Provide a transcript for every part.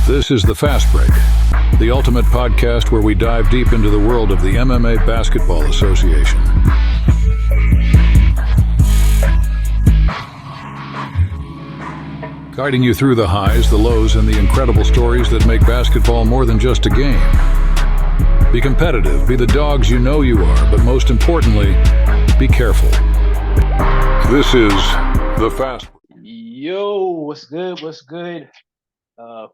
This is the FastBreak, the ultimate podcast where we dive deep into the world of the MMA Basketball Association. Guiding you through the highs, the lows, and the incredible stories that make basketball more than just a game. Be competitive, be the dogs you know you are, but most importantly, be careful. This is the Fast. Yo, what's good? What's good?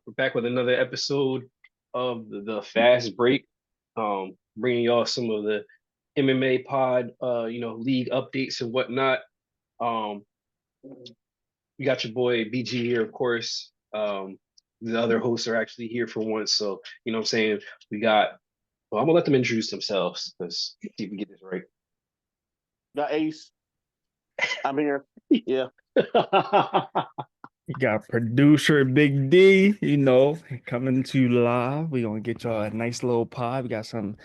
We're back with another episode of the Fast Break. Bringing y'all some of the MMA pod, league updates and whatnot. We got your boy BG here, of course. The other hosts are actually here for once, so you know what I'm saying. I'm gonna let them introduce themselves because see if we get this right. Got Ace. I'm here. Yeah. You got producer Big D, coming to you live. We're going to get y'all a nice little pod. We got some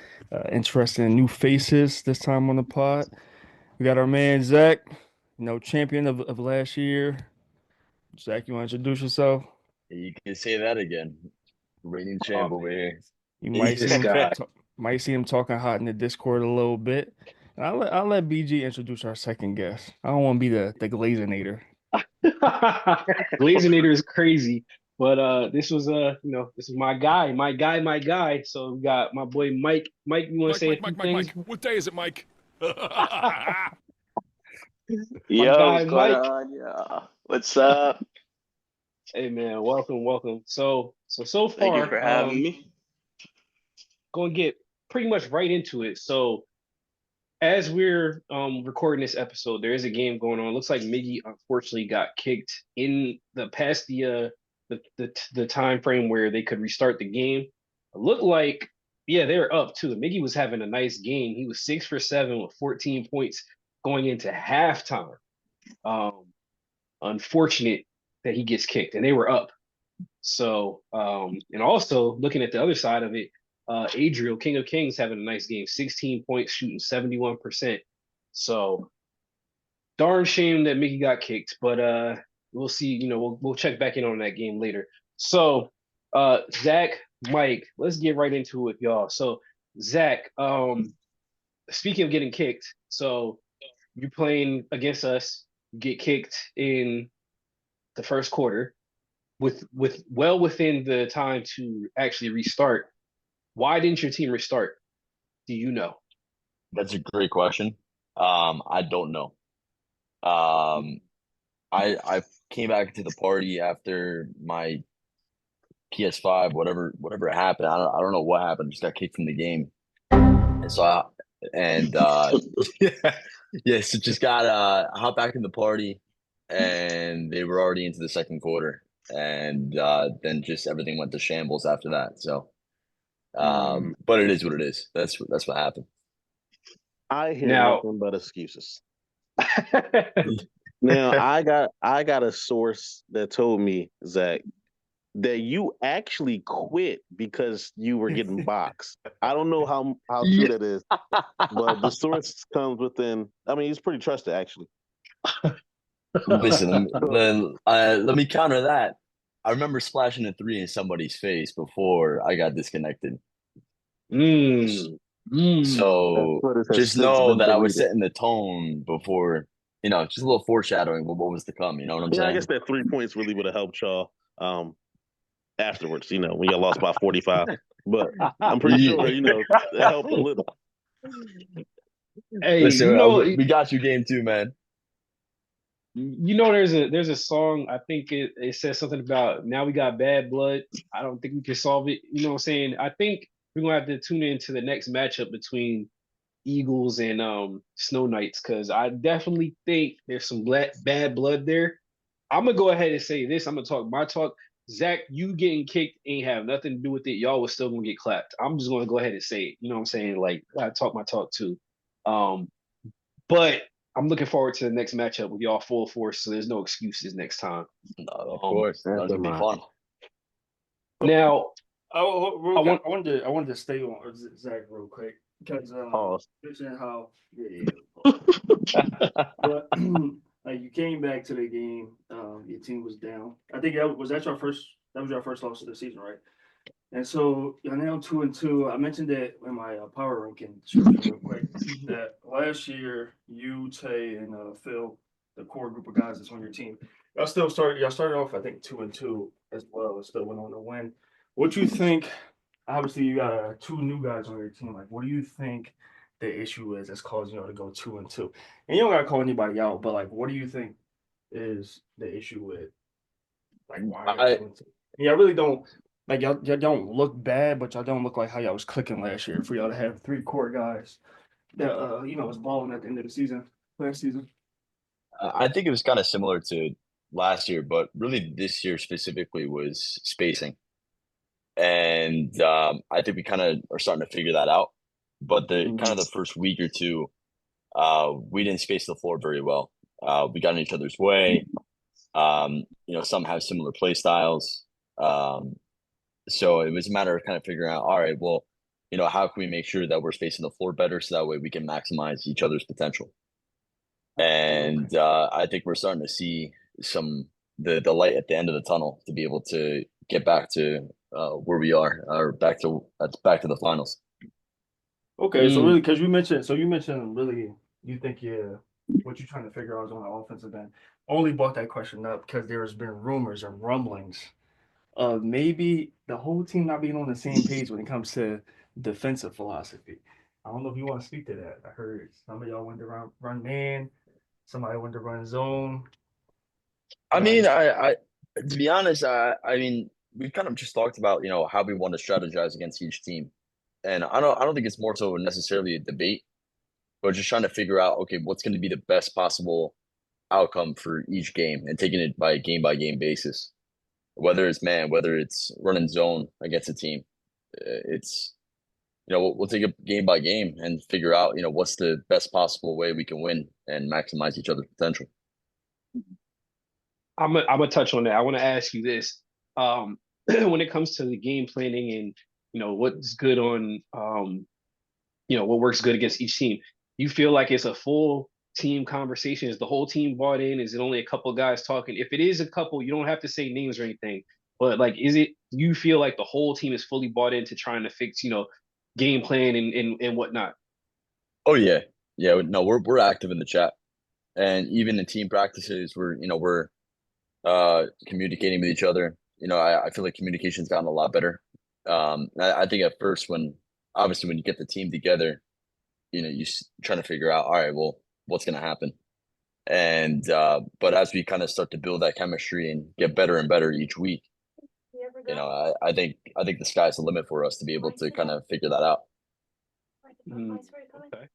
interesting new faces this time on the pod. We got our man Zach, champion of last year. Zach, you want to introduce yourself? You can say that again. Reigning champ over here. You might see him talking hot in the Discord a little bit. I'll let BG introduce our second guest. I don't want to be the Glazinator. Glazinator is crazy, but this was my guy. So we got my boy Mike. Mike, you want to say a few things? Mike. What day is it, Mike? Yo, what's going on? Yeah. What's up? Hey man, welcome. So far, Thank you for having me. Going to get pretty much right into it. So as we're recording this episode, there is a game going on. Looks like Miggy unfortunately got kicked in the time frame where they could restart the game. It looked like, they're up too. Miggy was having a nice game. He was 6 for 7 with 14 points going into halftime. Unfortunate that he gets kicked, and they were up. So, and also looking at the other side of it, Adriel, King of Kings, having a nice game, 16 points, shooting 71%. So, darn shame that Mickey got kicked, but we'll see. We'll check back in on that game later. So, Zach, Mike, let's get right into it, y'all. So, Zach, speaking of getting kicked, so you're playing against us, get kicked in the first quarter, with well within the time to actually restart. Why didn't your team restart? Do you know? That's a great question. I don't know. I came back to the party after my PS5, whatever happened. I don't know what happened. Just got kicked from the game, and so so just got hop back in the party, and they were already into the second quarter, and then just everything went to shambles after that. So. But it is what it is. That's what happened. I hear nothing but excuses. Now I got a source that told me, Zach, that you actually quit because you were getting boxed. I don't know how true that is, but the source comes within. I mean, it's pretty trusted, actually. Listen, let me counter that. I remember splashing a 3 in somebody's face before I got disconnected. So just know that I was setting the tone before, just a little foreshadowing of what was to come. You know what I'm saying? I guess that 3 points really would have helped y'all afterwards, when y'all lost by 45. But I'm pretty sure, it helped a little. Hey, listen, we got you game 2, man. There's a song, I think it says something about now we got bad blood. I don't think we can solve it. You know what I'm saying? I think we're gonna have to tune into the next matchup between Eagles and Snow Knights, because I definitely think there's some bad blood there. I'm gonna go ahead and say this. I'm gonna talk my talk. Zach, you getting kicked ain't have nothing to do with it. Y'all was still gonna get clapped. I'm just gonna go ahead and say it. You know what I'm saying? Like, I talk my talk too. But I'm looking forward to the next matchup with y'all full force, so there's no excuses next time. No, of course, that's gonna be fun. Now, I wanted to stay on Zach real quick because mentioning how but like you came back to the game, your team was down. I think that was your first That was your first loss of the season, right? And so you're now 2-2. I mentioned it in my power ranking description real quick that last year you, Tay, and Phil, the core group of guys that's on your team, y'all started off I think 2-2 as well, and still went on to win. What you think? Obviously, you got two new guys on your team. Like, what do you think the issue is that's causing y'all to go 2-2? And you don't gotta call anybody out, but like, what do you think is the issue with like why y'all I 2-2? Yeah, I really don't. Like y'all don't look bad, but y'all don't look like how y'all was clicking last year. For y'all to have three core guys that was balling at the end of the season, last season. I think it was kind of similar to last year, but really this year specifically was spacing. And I think we kind of are starting to figure that out. But the kind of the first week or two, we didn't space the floor very well. We got in each other's way. Some have similar play styles. So it was a matter of kind of figuring out, all right, well, how can we make sure that we're spacing the floor better so that way we can maximize each other's potential? And I think we're starting to see the light at the end of the tunnel to be able to get back to where we are, or back to the finals. Okay, so really, because you mentioned really, you think what you're trying to figure out is on the offensive end. Only brought that question up because there has been rumors and rumblings of maybe the whole team not being on the same page when it comes to defensive philosophy. I don't know if you want to speak to that. I heard some of y'all wanted to run man, somebody wanted to run zone. I mean, I to be honest, I mean, we've kind of just talked about, how we want to strategize against each team. And I don't think it's more so necessarily a debate, but just trying to figure out, okay, what's going to be the best possible outcome for each game and taking it by game basis. Whether it's man, whether it's running zone against a team, it's we'll take it game by game and figure out what's the best possible way we can win and maximize each other's potential. I'm gonna touch on that. I want to ask you this: when it comes to the game planning and what's good on what works good against each team, you feel like it's a full team conversation? Is the whole team bought in? Is it only a couple guys talking? If it is a couple, you don't have to say names or anything. But like, you feel like the whole team is fully bought into trying to fix game plan and whatnot? Oh yeah, yeah. No, we're active in the chat, and even in team practices, we're communicating with each other. I feel like communication's gotten a lot better. I think at first obviously when you get the team together, you trying to figure out, all right, well, what's going to happen? And but as we kind of start to build that chemistry and get better and better each week, I think the sky's the limit for us to be able to kind of figure that out. Okay.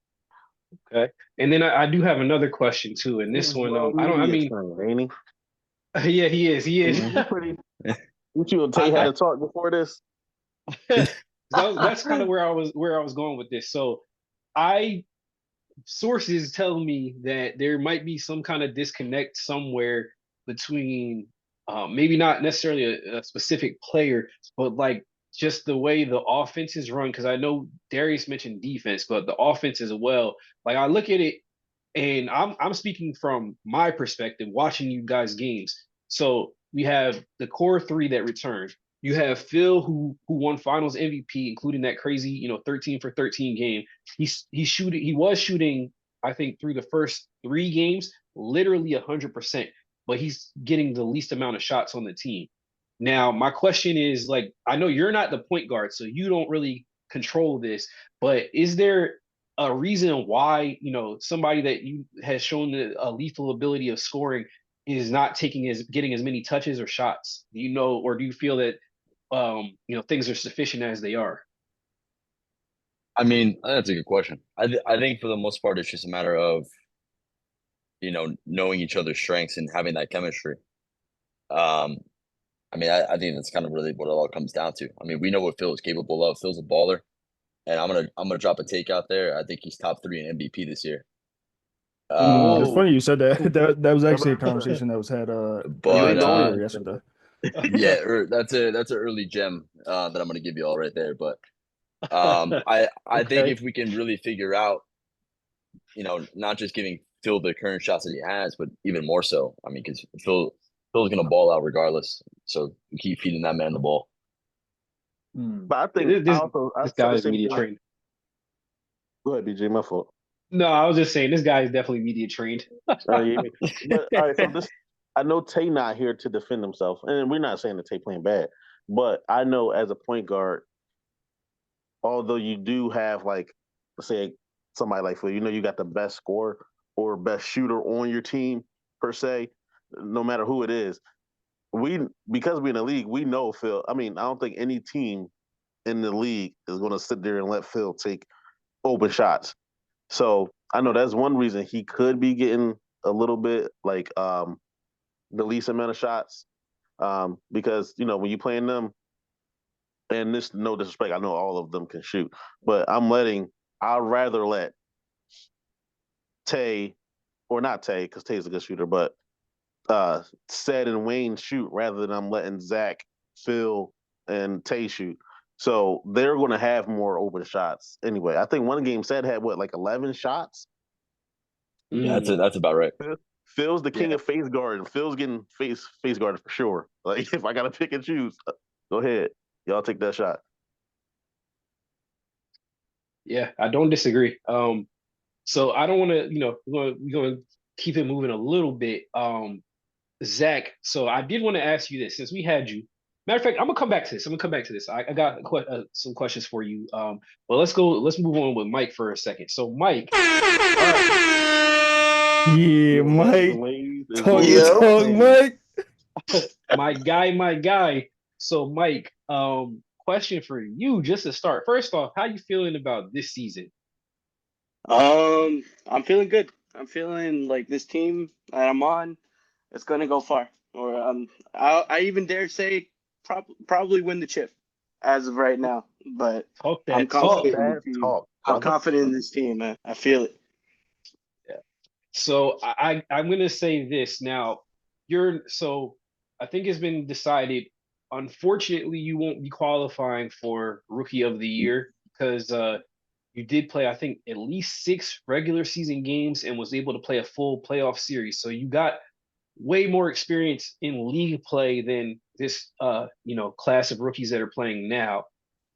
Okay. And then I do have another question too. And this one, yeah, he is. What you and Tay had to talk before this? That's kind of where I was going with this. So sources tell me that there might be some kind of disconnect somewhere between maybe not necessarily a specific player, but like just the way the offense is run. Because I know Darius mentioned defense, but the offense as well. Like I look at it, and I'm speaking from my perspective, watching you guys games. So we have the core three that returned. You have Phil, who won Finals MVP, including that crazy 13 for 13 game. He was shooting, I think, through the first 3 games, literally 100%, but he's getting the least amount of shots on the team. Now, my question is, like, I know you're not the point guard, so you don't really control this, but is there a reason why somebody that has shown a lethal ability of scoring is not getting as many touches or shots? Or do you feel that things are sufficient as they are? I mean, that's a good question. I think for the most part, it's just a matter of knowing each other's strengths and having that chemistry. I mean, I think that's kind of really what it all comes down to. I mean, we know what Phil is capable of. Phil's a baller, and I'm gonna drop a take out there. I think he's top 3 in MVP this year. It's funny you said that. That was actually a conversation that was had but yesterday. Yeah, that's an early gem that I'm gonna give you all right there. But I think if we can really figure out, not just giving Phil the current shots that he has, but even more so. I mean, because Phil Phil's gonna ball out regardless. So keep feeding that man the ball. But I think this I this said guy the is same media thing. trained. Go ahead, BJ. My fault. No, I was just saying this guy is definitely media trained. But all right, so this I know Tay not here to defend himself, and we're not saying that Tay playing bad, but I know as a point guard, although you do have like, say somebody like Phil, you got the best scorer or best shooter on your team per se, no matter who it is. Because we're in the league, we know Phil. I mean, I don't think any team in the league is going to sit there and let Phil take open shots. So I know that's one reason he could be getting a little bit like the least amount of shots because when you playing them, and this no disrespect, I know all of them can shoot, but I'd rather let Tay or not Tay because Tay's a good shooter, but Sed and Wayne shoot rather than I'm letting Zach, Phil, and Tay shoot. So they're going to have more open shots anyway. I think one game Sed had like 11 shots. That's about right. Phil's the king of face guard, and Phil's getting face guarded for sure. Like if I got to pick and choose, go ahead, y'all take that shot. Yeah, I don't disagree. So I don't want to, we're going to keep it moving a little bit. Zach, so I did want to ask you this since we had you. Matter of fact, I'm gonna come back to this. I got some questions for you. But let's move on with Mike for a second. So Mike, Yeah, Mike. Talk your talk, Mike. my guy. So Mike, question for you just to start. First off, how you feeling about this season? I'm feeling good. I'm feeling like this team that I'm on, it's gonna go far. Or I even dare say probably win the chip as of right now. But I'm confident in the team. I'm confident in this team, man. I feel it. Yeah. So I'm gonna say this now. I think it's been decided. Unfortunately, you won't be qualifying for Rookie of the Year because you did play, I think, at least 6 regular season games and was able to play a full playoff series. So you got way more experience in league play than this class of rookies that are playing now.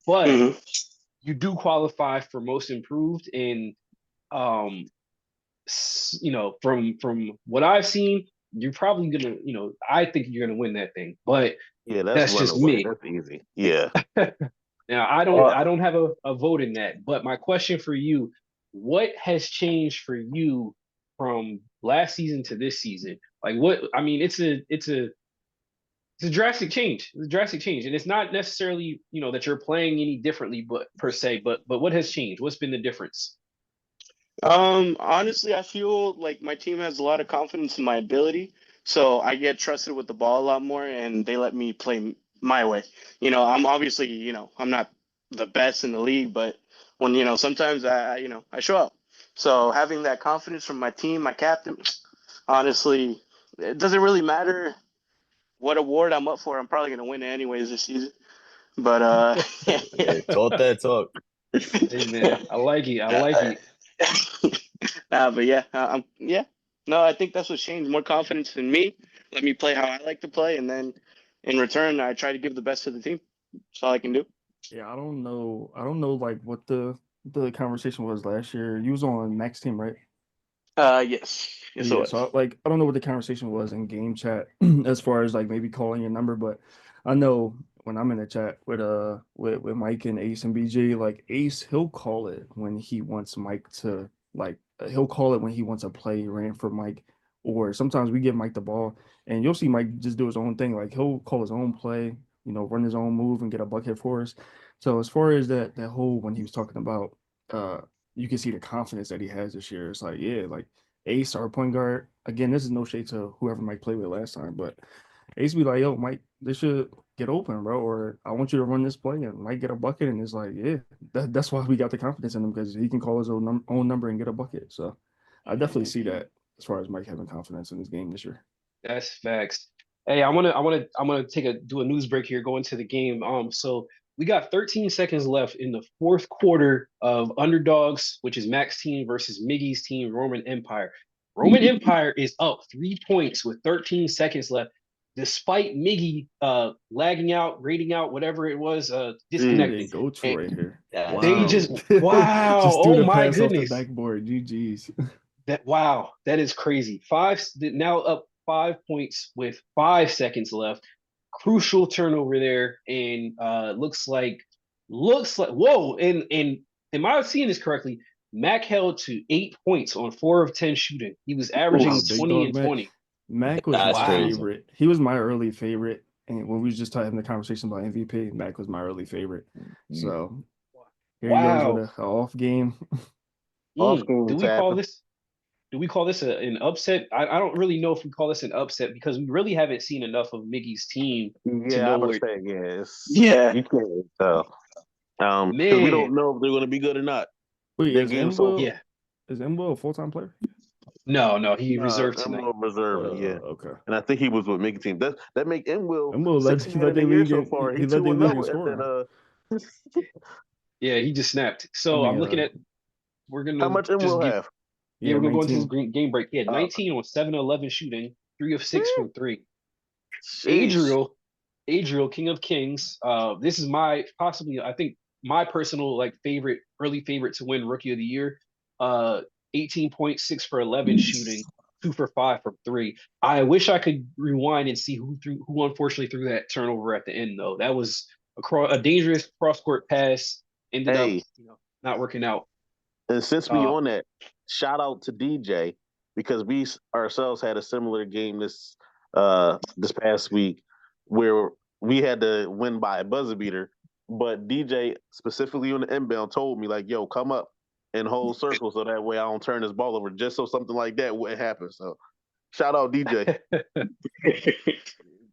But you do qualify for most improved, and from what I've seen, you're probably gonna, I think you're gonna win that thing. But yeah, that's just me. That's easy. Yeah. Now I don't have a vote in that. But my question for you, what has changed for you from last season to this season? Like it's a drastic change. It's a drastic change. And it's not necessarily, that you're playing any differently, but per se, but what has changed? What's been the difference? Honestly, I feel like my team has a lot of confidence in my ability. So I get trusted with the ball a lot more and they let me play my way. I'm obviously, I'm not the best in the league, but when, sometimes I show up. So having that confidence from my team, my captain, honestly, it doesn't really matter what award I'm up for. I'm probably going to win it anyways this season. But Talk that talk. Hey man, I like it. But yeah, no, I think that's what changed. More confidence in me. Let me play how I like to play, and then in return, I try to give the best to the team. That's all I can do. Yeah, I don't know like what the conversation was last year. You was on Max team, right? Yes. Yeah, so I don't know what the conversation was in game chat as far as like maybe calling your number, but I know when I'm in the chat with Mike and Ace and BJ, like Ace, he'll call it when he wants Mike to he'll call it when he wants a play ran for Mike, or sometimes we give Mike the ball and you'll see Mike just do his own thing. Like he'll call his own play, run his own move and get a bucket for us. So as far as that whole when he was talking about you can see the confidence that he has this year. It's like, yeah, like Ace, our point guard. Again, this is no shade to whoever Mike played with last time, but Ace be like, yo, Mike, this should get open, bro, or I want you to run this play and Mike get a bucket. And it's like, yeah, that's why we got the confidence in him because he can call his own number and get a bucket. So I definitely see that as far as Mike having confidence in his game this year. That's facts. Hey, I'm gonna do a news break here, go into the game. So we got 13 seconds left in the fourth quarter of Underdogs, which is Mac's team versus Miggy's team, Roman Empire. Roman Empire is up 3 points with 13 seconds left. despite Miggy lagging out, rating out, whatever it was, Big disconnecting. goats And right here. Yeah, they Wow. just wow, Just threw oh the my pass off the goodness. backboard. GG's. That is crazy. Now up 5 points with 5 seconds left. Crucial turnover there, and looks like whoa. And am I seeing this correctly? Mac held to 8 points on 4 of 10 shooting. He was Wow, averaging big 20 dog and Mac. 20. Mac was that's my crazy. favorite. He was my early favorite. And when we was just having the conversation about MVP, Mac was my early favorite. So here he goes with Wow. a off game. Off game Do we call tapping. this? Do we call this an upset? I don't really know if we call this an upset because we really haven't seen enough of Miggy's team to Yeah, know I'm gonna where. say yes. Yeah. You can't tell. Because we Man, don't know if they're gonna be good or not. Wait, Their game so yeah. is Will a full-time player? No, he reserved I'm tonight. more reserve, yeah. Okay. And I think he was with Mickey team. That make Will Will led 6 he man led in the their year league so in far. he He led their 2-0 league in and scoring. Yeah, he just snapped. I So I'm mean, looking at. We're how gonna much just Will give. have? Yeah, yeah, we're gonna go into his 19. game break. He had Uh, 19 on 7-11 shooting, 3 of 6 from three. Sheesh. Adriel, King of Kings. This is my possibly, I think, my personal favorite, early favorite to win Rookie of the Year. 18.6 for 11 shooting, 2 for 5 from three. I wish I could rewind and see who unfortunately threw that turnover at the end though. That was a dangerous cross court pass. Ended up, Hey, not working out. and since we Uh, on that, shout out to DJ because we ourselves had a similar game this past week where we had to win by a buzzer beater. But DJ specifically on the inbound told me like, "Yo, come up and hold circle so that way I don't turn this ball over." Just so something like that wouldn't happen. So shout out DJ.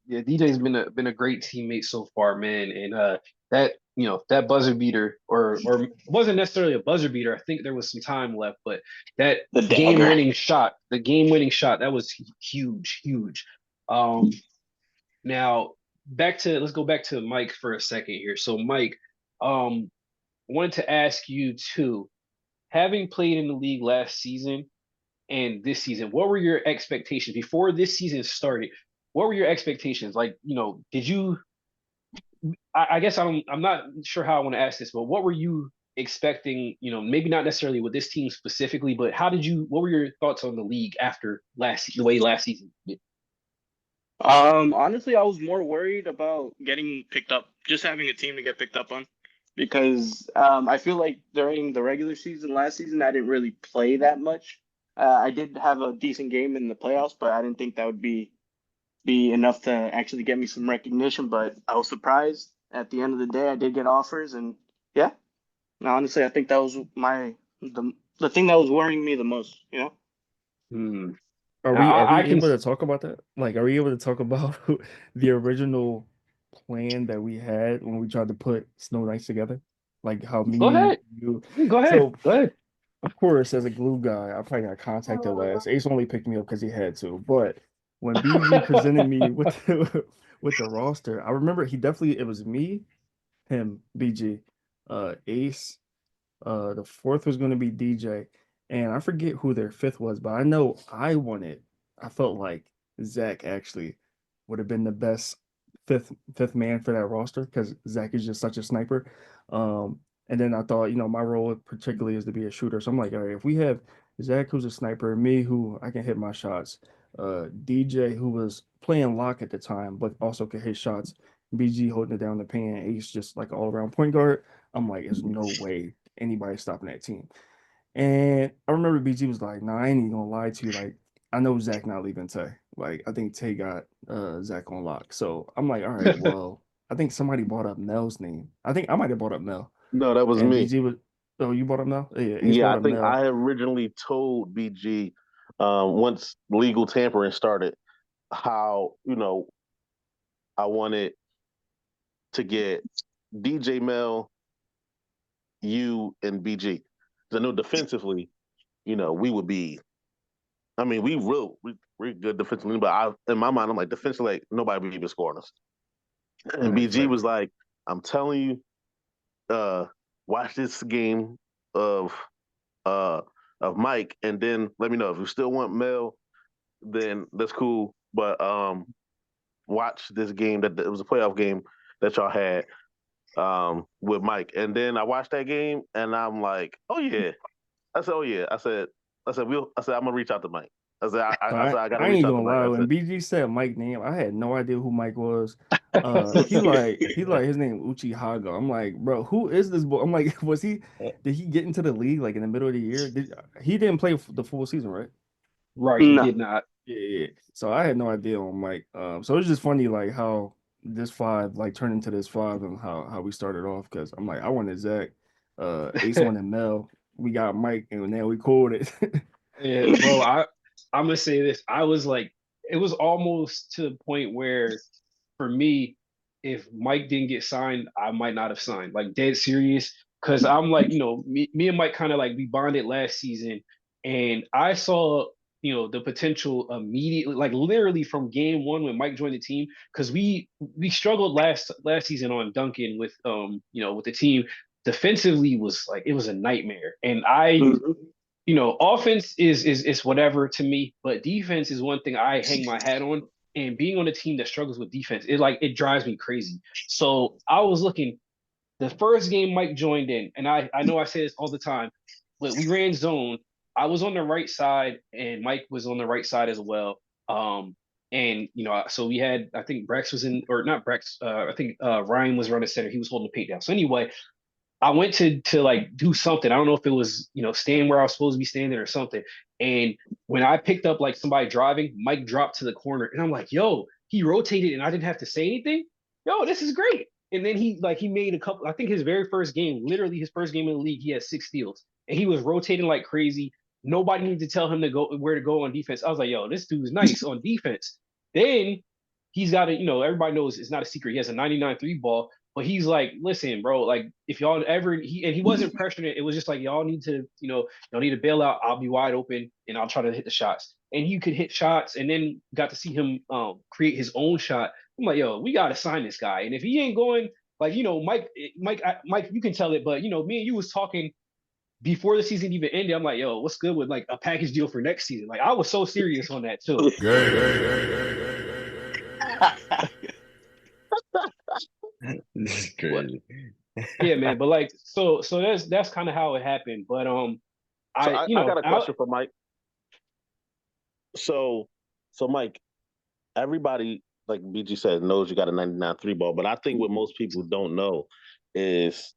Yeah, DJ's been a great teammate so far, man. And that buzzer beater or wasn't necessarily a buzzer beater. I think there was some time left, but that The dagger. game winning shot, that was huge, huge. Um, Now let's go back to Mike for a second here. So Mike, wanted to ask you too, having played in the league last season and this season, what were your expectations before this season started? What were your expectations? Did you? I guess I'm not sure how I want to ask this, but what were you expecting? Maybe not necessarily with this team specifically, but what were your thoughts on the league after the way last season? Honestly, I was more worried about getting picked up, just having a team to get picked up on, because I feel like during the regular season last season, I didn't really play that much. I did have a decent game in the playoffs, but I didn't think that would be enough to actually get me some recognition. But I was surprised. At the end of the day, I did get offers, and yeah, honestly, I think that was the thing that was worrying me the most. Hmm. Are we I can able to talk about that? Like, are we able to talk about the original plan that we had when we tried to put Snow Nights together? Like how go me, ahead. you. Go ahead. So Go ahead. of course, as a glue guy, I probably got contacted last. Ace only picked me up because he had to. But when BG presented me with with the roster, I remember it was me, him, BG, Ace. The fourth was going to be DJ, and I forget who their fifth was, but I know I felt like Zach actually would have been the best fifth man for that roster because Zach is just such a sniper. And then I thought, my role particularly is to be a shooter. So I'm like, all right, if we have Zach who's a sniper, me who I can hit my shots, DJ who was playing lock at the time but also could hit shots, BG holding it down the paint, Ace just like all around point guard. I'm like, there's no way anybody stopping that team. And I remember BG was like, nah, I ain't even gonna lie to you. Like, I know Zach not leaving Tay. Like, I think Tay got Zach on lock. So I'm like, all right, well, I think somebody brought up Mel's name. I think I might have brought up Mel. No, that was And me. BG was, oh, you brought up Mel? Yeah, Ace Yeah, brought I up think Mel. I originally told BG once legal tampering started how, I wanted to get DJ Mel, you, and BG. 'Cause I know defensively, we would be. I mean, we're good defensively, but in my mind, I'm like defensively, like nobody would even scoring us. And Right, BG was facts. like, "I'm telling you, watch this game of uh Mike, and then let me know if you still want Mel. Then that's cool. But watch this game that it was a playoff game that y'all had with Mike, and then I watched that game, and I'm like, oh yeah. I said, oh yeah. I said I'm gonna reach out to Mike. I said I gotta I reach ain't out to gonna Mike. lie. I When said, BG said Mike name, I had no idea who Mike was. He like his name Uchihaga. I'm like, bro, who is this boy? I'm like, did he get into the league like in the middle of the year? He didn't play the full season, right? Right, he No. did not. Yeah. So I had no idea on Mike. So it's just funny like how this 5 like turned into this 5 and how we started off, because I'm like, I wanted Zach, Ace wanted Mel, we got Mike, and then we called it. Yeah, bro, I'm gonna say this. I was like, it was almost to the point where, for me, if Mike didn't get signed, I might not have signed. Like dead serious, because I'm like, me and Mike kind of like we bonded last season, and I saw, the potential immediately, like literally from game one when Mike joined the team, because we struggled last season on Duncan with with the team. Defensively was like it was a nightmare, and Mhm. offense is whatever to me, but defense is one thing I hang my hat on. And being on a team that struggles with defense, it drives me crazy. So I was looking the first game Mike joined in, and I know I say this all the time, but we ran zone. I was on the right side, and Mike was on the right side as well. And so we had, I think Brex was in, or not Brex. I think Ryan was running center. He was holding the paint down. So anyway, I went to like do something. I don't know if it was, staying where I was supposed to be standing or something. And when I picked up like somebody driving, Mike dropped to the corner, and I'm like, yo, he rotated and I didn't have to say anything. Yo, this is great. And then he made a couple, I think his very first game, literally his first game in the league, he had 6 steals. And he was rotating like crazy. Nobody needed to tell him to go where to go on defense. I was like, yo, this dude's nice on defense. Then he's got everybody knows it's not a secret. He has a 99 3 ball. But he's like, listen, bro, like if y'all ever he wasn't pressuring it. It was just like y'all need to, y'all need to bail out. I'll be wide open and I'll try to hit the shots. And he could hit shots, and then got to see him create his own shot. I'm like, yo, we gotta sign this guy. And if he ain't going, like, Mike, you can tell it, but me and you was talking before the season even ended. I'm like, yo, what's good with like a package deal for next season? Like I was so serious on that too. This is crazy. Yeah, man. But like, so that's kind of how it happened. But I got a question for Mike. So Mike, everybody, like BG said, knows you got a 99 3-ball, but I think what most people don't know is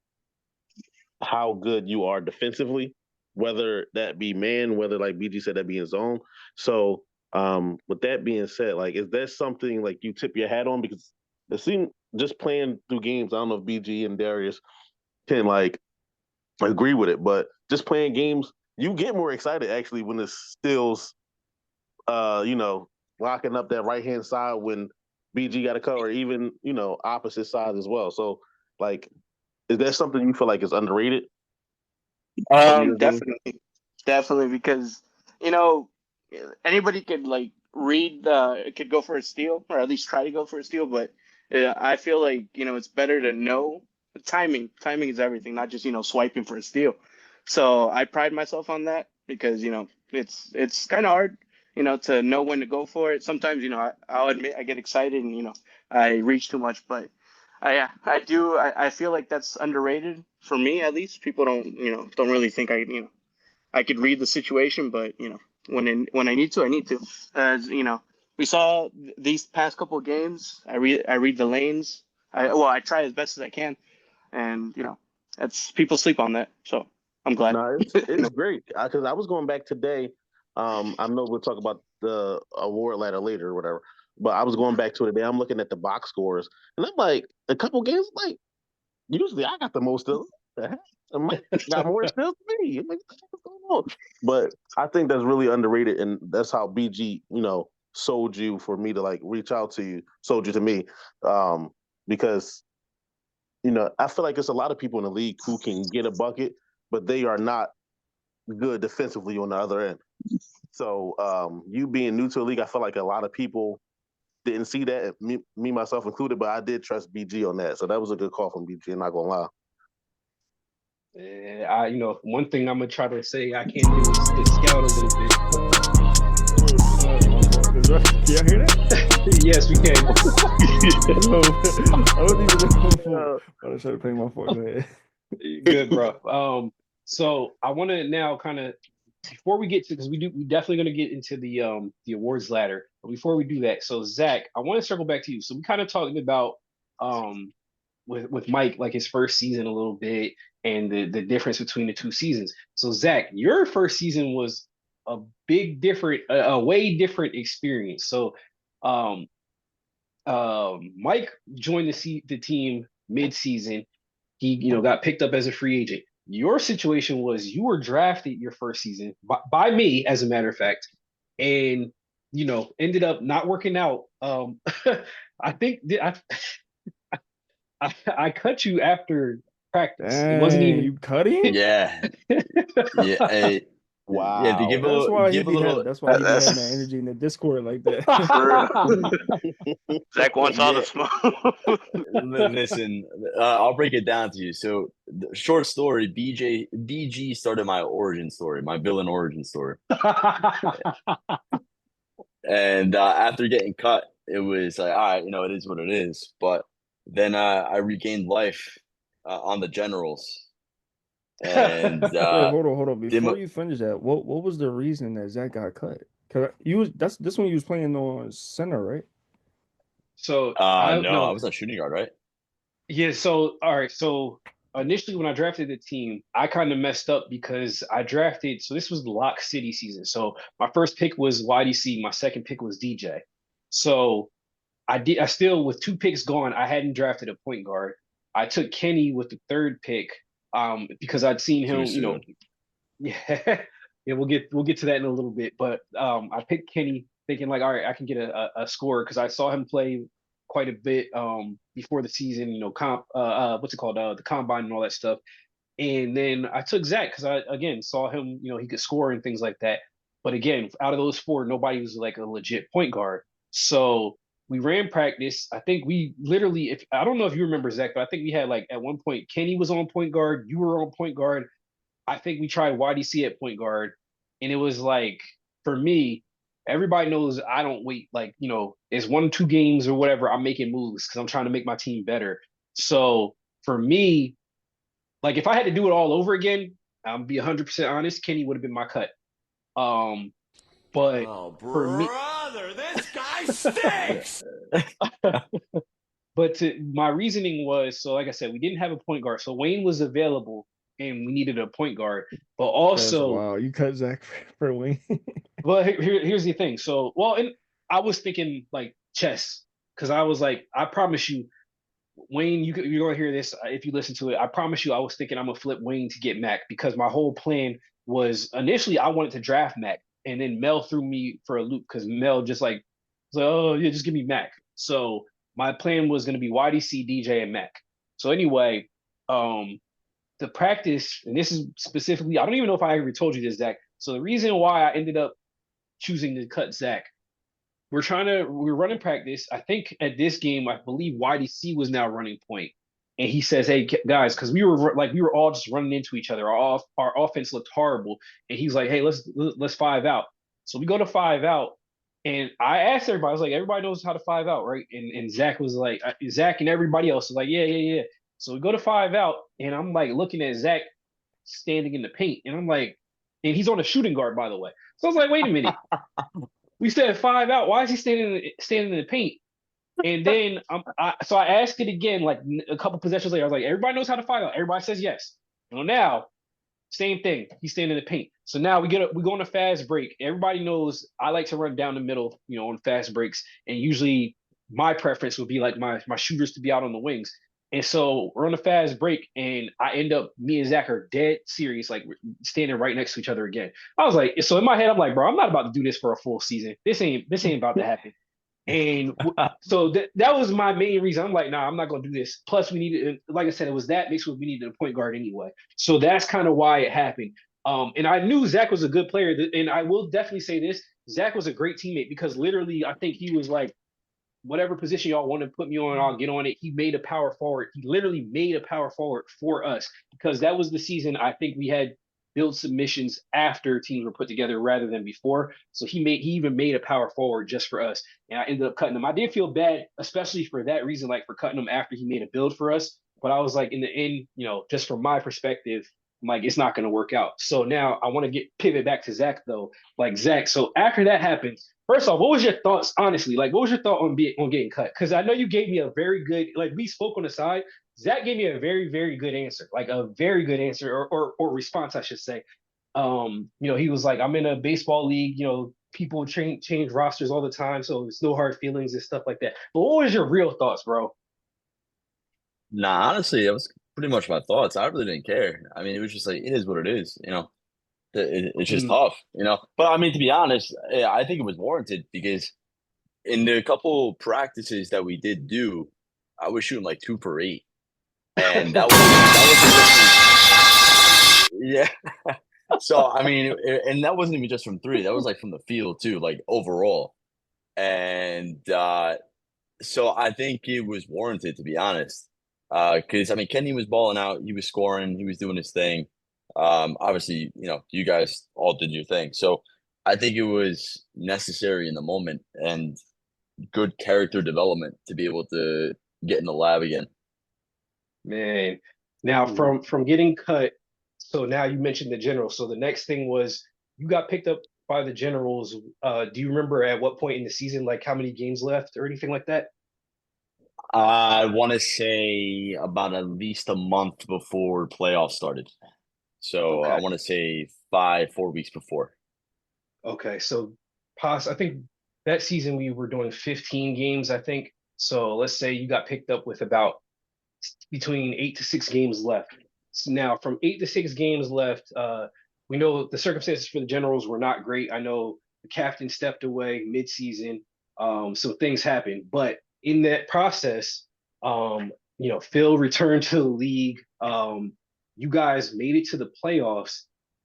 how good you are defensively, whether that be man, whether like BG said that be in zone. So with that being said, like, is that something like you tip your hat on? Because it seemed just playing through games, I don't know if BG and Darius can like agree with it, but just playing games, you get more excited actually when it's Stills, locking up that right hand side when BG got a cover, even opposite side as well. So like, is that something you feel like is underrated? Definitely, because anybody could like could go for a steal, or at least try to go for a steal, but I feel like it's better to know timing. Timing is everything, not just swiping for a steal. So I pride myself on that because it's kind of hard to know when to go for it. Sometimes I'll admit I get excited and I reach too much, but I do. I feel like that's underrated for me, at least. People don't really think I could read the situation, but when I need to, I need to. As we saw these past couple of games. I read the lanes. I try as best as I can, and that's people sleep on that. So I'm glad. No, it's great because I was going back today. I know we'll talk about the award ladder later or whatever, but I was going back to it today. I'm looking at the box scores, and I'm like, a couple games, like usually I got the most of them. Mike got more skills than me. I'm like, what's going on? But I think that's really underrated, and that's how BG, sold you for me to like reach out to you, sold you to me, because I feel like there's a lot of people in the league who can get a bucket, but they are not good defensively on the other end. So you being new to the league, I feel like a lot of people didn't see that, me myself included, but I did trust BG on that. So that was a good call from BG, I'm not gonna lie. One thing I'm gonna try to say I can do is scout a little bit. Yeah, hear that? Yes, we can. I wasn't even looking for. I was trying to play my phone. Go ahead. Good, bro. So I want to now kind of before we get to because we definitely going to get into the awards ladder. But before we do that, so Zach, I want to circle back to you. So we kind of talked about with Mike like his first season a little bit and the difference between the two seasons. So Zach, your first season was a a way different experience. So um Mike joined the team mid-season. He, got picked up as a free agent. Your situation was you were drafted your first season by me, as a matter of fact, and ended up not working out. I think I cut you after practice. It wasn't Dang, even. you cut him? Yeah, yeah. Hey, yeah. To Wow. That's why he give a be having. little. That's why he be having that That's energy in the Discord like that. for Zach wants all the Yeah, smoke. listen. I'll break it down to you. So, short story. BG started my origin story, my villain origin story. And after getting cut, it was like, all right, it is what it is. But then I regained life on the Generals, and Wait, hold on. did my, Before you finish that, what was the reason that Zach got cut? Cause you was that's this one you was playing on center, right? So I no, I no. was on shooting guard, right? Yeah, so all right, so initially when I drafted the team, I kind of messed up because I drafted, so this was the Lock City season. So my first pick was YDC, my second pick was DJ. So I still with two picks gone, I hadn't drafted a point guard. I took Kenny with the third pick because I'd seen Too him, soon. yeah, yeah, we'll get to that in a little bit. But I picked Kenny thinking like, all right, I can get a score because I saw him play quite a bit before the season, comp what's it called? The combine and all that stuff. And then I took Zach because I again saw him, he could score and things like that. But again, out of those four, nobody was like a legit point guard. So we ran practice. I think we literally, if I don't know if you remember Zach, but I think we had like at one point Kenny was on point guard, you were on point guard. I think we tried YDC at point guard, and it was like for me, everybody knows I don't wait. Like it's 1 or 2 games or whatever. I'm making moves because I'm trying to make my team better. So for me, like if I had to do it all over again, I'll be 100% honest. Kenny would have been my cut. Um, but Oh, for me, brother, this guy stinks. but my reasoning was so. Like I said, we didn't have a point guard, so Wayne was available, and we needed a point guard. But That's also, wow. You cut Zach for Wayne. well, here's the thing. So, well, and I was thinking like chess because I was like, I promise you, Wayne, you're gonna hear this if you listen to it. I promise you, I was thinking I'm gonna flip Wayne to get Mac because my whole plan was initially I wanted to draft Mac, and then Mel threw me for a loop because Mel just like, was like, oh yeah, just give me Mac. So my plan was gonna be YDC, DJ, and Mac. So anyway, the practice, and this is specifically, I don't even know if I ever told you this, Zach. So the reason why I ended up choosing to cut Zach. We're running practice. I think at this game, I believe YDC was now running point. And he says, hey, guys, because we were all just running into each other. Our offense looked horrible. And he's like, hey, let's 5 out. So we go to 5 out. And I asked everybody, I was like, everybody knows how to 5 out, right? And Zach was like, Zach and everybody else was like, yeah. So we go to 5 out, and I'm like looking at Zach standing in the paint. And I'm like, and he's on a shooting guard, by the way. So I was like, wait a minute. We said 5 out. Why is he standing in the paint? And then so I asked it again, like a couple possessions later. I was like, everybody knows how to 5 out. Everybody says yes. Well, now, same thing. He's standing in the paint. So now we go on a fast break. Everybody knows I like to run down the middle, on fast breaks. And usually my preference would be like my shooters to be out on the wings. And so we're on a fast break, and me and Zach are dead serious, like standing right next to each other again. I was like, so in my head, I'm like, bro, I'm not about to do this for a full season. This ain't about to happen. And so that was my main reason. I'm like, nah, I'm not gonna do this. Plus, we needed, like I said, it was that mixed with we needed a point guard anyway. So that's kind of why it happened. And I knew Zach was a good player, and I will definitely say this: Zach was a great teammate because literally, I think he was like, whatever position y'all want to put me on, I'll get on it. He made a power forward. He literally made a power forward for us because that was the season I think we had build submissions after teams were put together rather than before. So he even made a power forward just for us, and I ended up cutting him. I did feel bad, especially for that reason, like for cutting him after he made a build for us. But I was like, in the end, just from my perspective, I'm like, it's not going to work out. So now I want to pivot back to Zach though. Like Zach, so after that happened, first off, what was your thoughts, honestly? Like, what was your thought on getting cut? Because I know you gave me a very good, like we spoke on the side. Zach gave me a very, very good answer, like a very good answer or response, I should say. He was like, I'm in a baseball league, people change rosters all the time, so it's no hard feelings and stuff like that. But what was your real thoughts, bro? Nah, honestly, that was pretty much my thoughts. I really didn't care. I mean, it was just like, it is what it is, It's just Mm. tough. But I mean, to be honest, yeah, I think it was warranted because in the couple practices that we did do, I was shooting like 2 for 8, and that wasn't yeah. So I mean, and that wasn't even just from three. That was like from the field too, like overall. And so I think it was warranted, to be honest. Because I mean, Kenny was balling out, he was scoring, he was doing his thing. Obviously, you guys all did your thing. So I think it was necessary in the moment and good character development to be able to get in the lab again. Man, now from getting cut, so now you mentioned the Generals. So the next thing was you got picked up by the Generals. Do you remember at what point in the season, like how many games left or anything like that? I want to say about at least a month before playoffs started. So I Okay. want to say 4 weeks before. Okay. So I think that season we were doing 15 games, I think. So let's say you got picked up with about between 8 to 6 games left. So now from 8 to 6 games left, we know the circumstances for the Generals were not great. I know the captain stepped away mid-season, so things happened. But in that process, Phil returned to the league. You guys made it to the playoffs,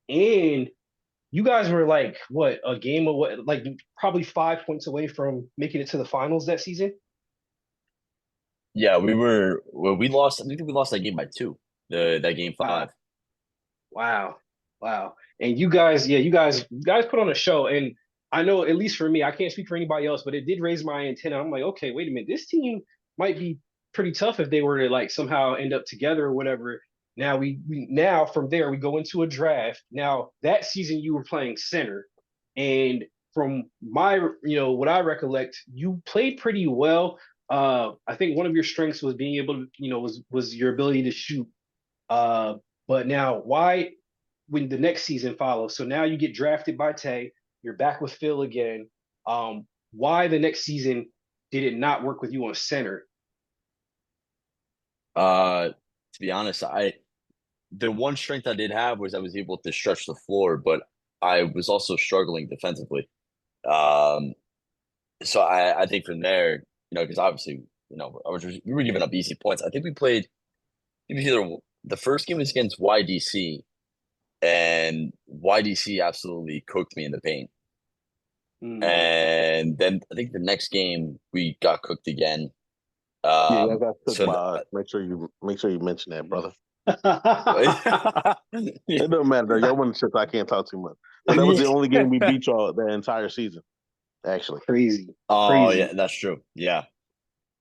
and you guys were like what, a game away, like probably 5 points away from making it to the finals that season. Yeah, we lost. I think we lost that game by 2. That game Wow. 5. Wow. Wow. And you guys put on a show. And I know, at least for me, I can't speak for anybody else, but it did raise my antenna. I'm like, okay, wait a minute. This team might be pretty tough if they were to like somehow end up together or whatever. Now now from there we go into a draft. Now that season you were playing center. And from my, what I recollect, you played pretty well. I think one of your strengths was being able to, was your ability to shoot. Uh, but now, why, when the next season follows? So now you get drafted by Tay. You're back with Phil again. Why the next season did it not work with you on center? To be honest, the one strength I did have was I was able to stretch the floor, but I was also struggling defensively. Um, so I think from there, because obviously, we were giving up easy points. I think we played. It was either the first game was against YDC, and YDC absolutely cooked me in the paint. Mm. And then I think the next game we got cooked again. Yeah, I got took So by us. Make sure you mention that, brother. yeah. It doesn't matter though. Y'all won the shit, so I can't talk too much. But that was the only game we beat y'all the entire season, actually. Crazy, Oh crazy. yeah, that's true. Yeah.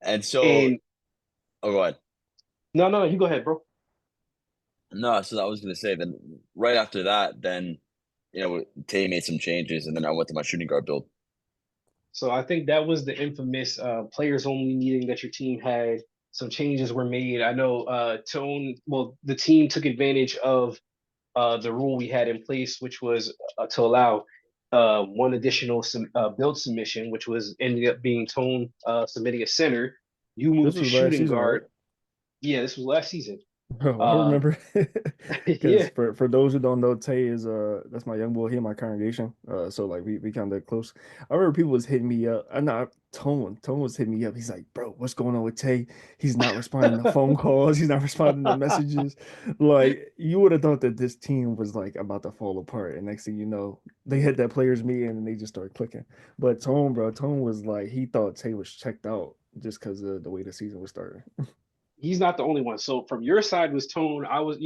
And so, And oh, go ahead. no, you go ahead, bro. No, so I was gonna say then right after that, then Tay made some changes, and then I went to my shooting guard build. So I think that was the infamous players only meeting that your team had. Some changes were made. I know the team took advantage of the rule we had in place, which was to allow one additional build submission, which was ended up being Tone submitting a center. You This moved to was last shooting season, right? guard. Yeah, this was last season. Oh, I Uh, remember. Because yeah, for those who don't know, Tay is that's my young boy. He in my congregation. So like we kind of close. I remember people was hitting me up. I know Tone was hitting me up. He's like, bro, what's going on with Tay? He's not responding to phone calls. He's not responding to messages. Like you would have thought that this team was like about to fall apart. And next thing you know, they hit that players meeting and they just started clicking. But Tone was like he thought Tay was checked out just because of the way the season was starting. he's not the only one. So from your side was Tone. I was,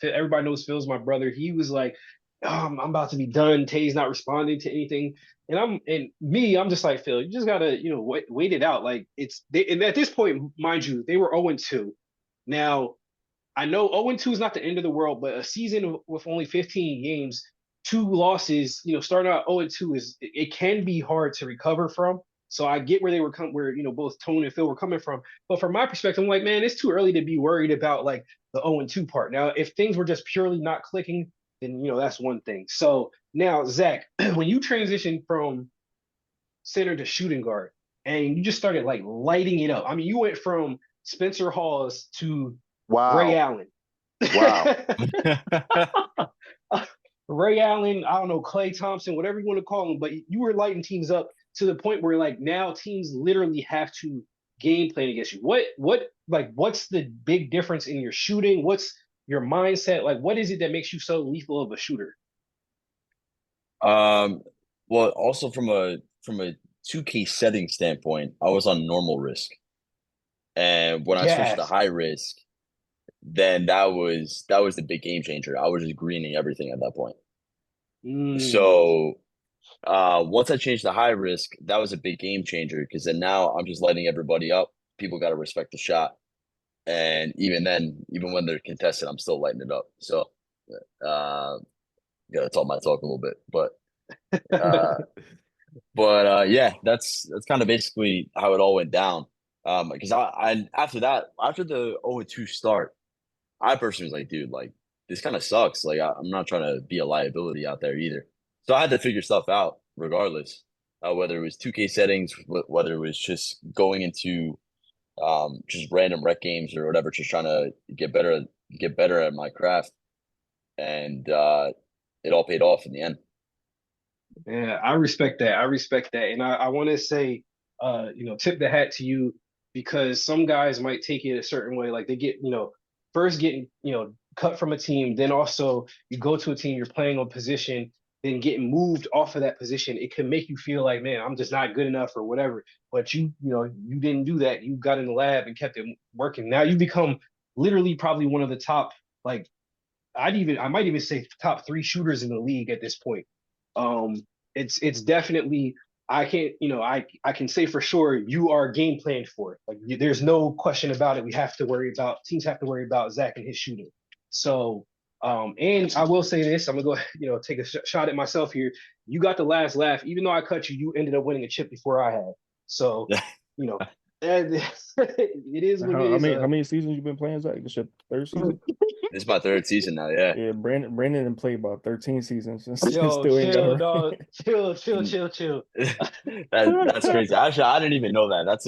everybody knows Phil's my brother. He was like, I'm about to be done. Tay's not responding to anything. And I'm just like, Phil, you just gotta, wait it out. Like and at this point, mind you, they were 0-2. Now, I know 0-2 is not the end of the world, but a season with only 15 games, 2 losses, starting out 0-2 it can be hard to recover from. So I get where they were where both Tone and Phil were coming from. But from my perspective, I'm like, man, it's too early to be worried about like the 0-2 part. Now, if things were just purely not clicking, then that's one thing. So now, Zach, when you transitioned from center to shooting guard and you just started like lighting it up. I mean, you went from Spencer Hawes to Ray Allen. Wow. Ray Allen, I don't know, Klay Thompson, whatever you want to call him, but you were lighting teams up to the point where like now teams literally have to game plan against you. What's the big difference in your shooting? What's your mindset? Like, what is it that makes you so lethal of a shooter? Well, also from a 2K setting standpoint, I was on normal risk. And when I switched to high risk, then that was the big game changer. I was just greening everything at that point. So once I changed to high risk, that was a big game changer because then now I'm just lighting everybody up. People got to respect the shot. And even then, even when they're contested, I'm still lighting it up. So gotta talk my talk a little bit. But yeah, that's kind of basically how it all went down. Because I after the 0-2 start, I personally was like, dude, like this kind of sucks. Like I'm not trying to be a liability out there either. So I had to figure stuff out regardless, whether it was 2K settings, whether it was just going into just random rec games or whatever, just trying to get better at my craft, and it all paid off in the end. Yeah, I respect that. And I want to say, tip the hat to you because some guys might take it a certain way. Like they get, first getting, cut from a team, then also you go to a team, you're playing on position, then getting moved off of that position. It can make you feel like, man, I'm just not good enough or whatever. But you didn't do that. You got in the lab and kept it working. Now you become literally probably one of the top, like, I might even say top 3 shooters in the league at this point. It's definitely, I can't, I can say for sure you are game planned for it. Like there's no question about it. Teams have to worry about Zach and his shooting. So, and I will say this, I'm gonna go, take a shot at myself here. You got the last laugh, even though I cut you, you ended up winning a chip before I had. So, it is what it is. How many seasons you been playing, Zach? This your 3rd season? This is my 3rd season now, yeah. Yeah, Brandon done played about 13 seasons. Yo, chill, dog. Chill. That's crazy. Actually, I didn't even know that. That's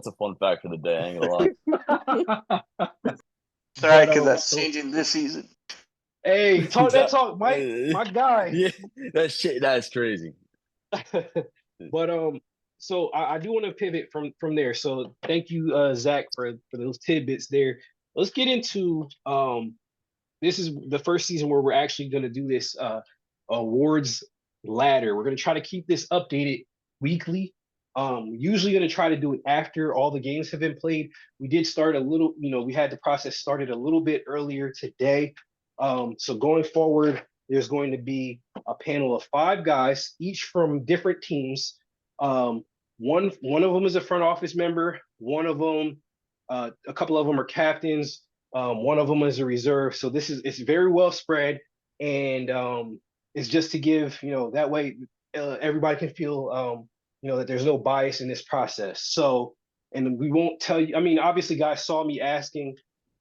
a fun fact for the day. I ain't gonna lie. It's all right, because that's changing this season. Hey, talk, Mike, my guy. Yeah, that's crazy. But so I do want to pivot from there. So thank you, Zach, for those tidbits there. Let's get into this is the first season where we're actually going to do this awards ladder. We're going to try to keep this updated weekly. Usually going to try to do it after all the games have been played. We did start a little, we had the process started a little bit earlier today. So going forward, there's going to be a panel of 5 guys, each from different teams. One of them is a front office member. One of them, a couple of them are captains. One of them is a reserve. So it's very well spread, and it's just to give that way everybody can feel that there's no bias in this process. So, and we won't tell you. I mean, obviously, guys saw me asking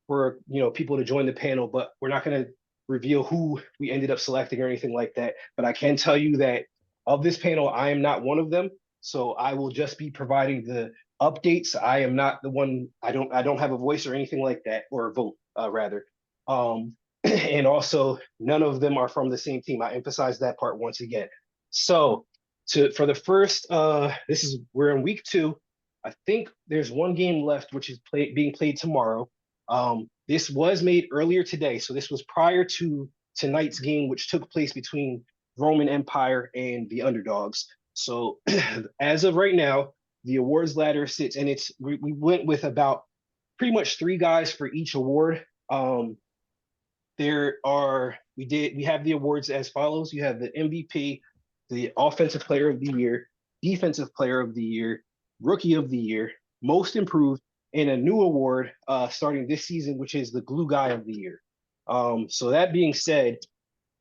for people to join the panel, but we're not going to reveal who we ended up selecting or anything like that. But I can tell you that of this panel, I am not one of them. So I will just be providing the updates. I am not the one. I don't have a voice or anything like that, or a vote rather. And also none of them are from the same team. I emphasize that part once again. So for the first, we're in week 2. I think there's one game left, which is being played tomorrow. This was made earlier today, so this was prior to tonight's game, which took place between Roman Empire and the Underdogs. So as of right now, the awards ladder sits, and we went with about pretty much 3 guys for each award. We have the awards as follows. You have the MVP, the Offensive Player of the Year, Defensive Player of the Year, Rookie of the Year, Most Improved, and a new award starting this season, which is the Glue Guy of the Year. So that being said,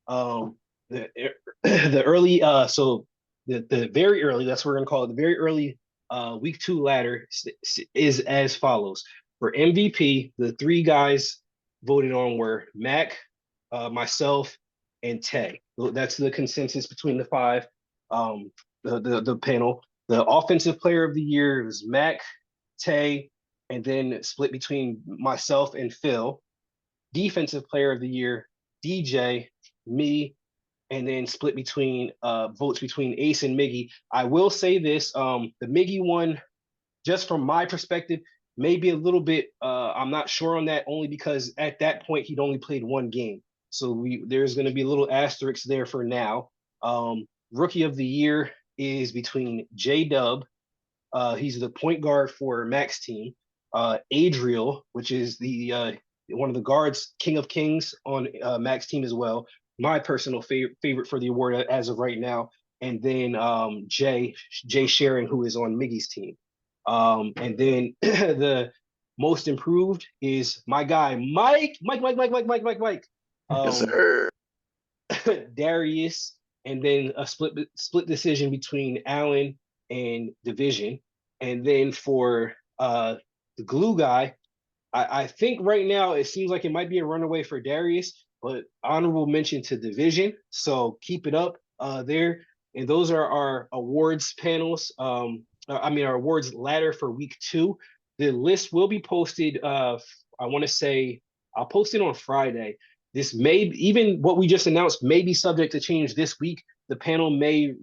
the early the very early, that's what we're gonna call it, the very early week 2 ladder is as follows. For MVP, the 3 guys voted on were Mac, myself, and Tay. That's the consensus between the 5, the panel. The Offensive Player of the Year is Mac, Tay, and then split between myself and Phil. Defensive Player of the Year, DJ, me, and then split between votes between Ace and Miggy. I will say this, the Miggy one, just from my perspective, maybe a little bit, I'm not sure on that, only because at that point he'd only played 1 game. So there's going to be a little asterisk there for now. Rookie of the Year is between J-Dub. He's the point guard for Mac's team. Adriel, which is the one of the guards, King of Kings on Mac's team as well. My personal favorite for the award as of right now. And then Jay Sharon, who is on Miggy's team. And then the Most Improved is my guy, Mike. Yes, sir. Darius, and then a split decision between Allen and Division. And then for the Glue Guy, I think right now it seems like it might be a runaway for Darius, but honorable mention to Division. So keep it up there. And those are our awards panels. Our awards ladder for week 2. The list will be posted. I want to say I'll post it on Friday. This may, even what we just announced, may be subject to change this week. The panel may,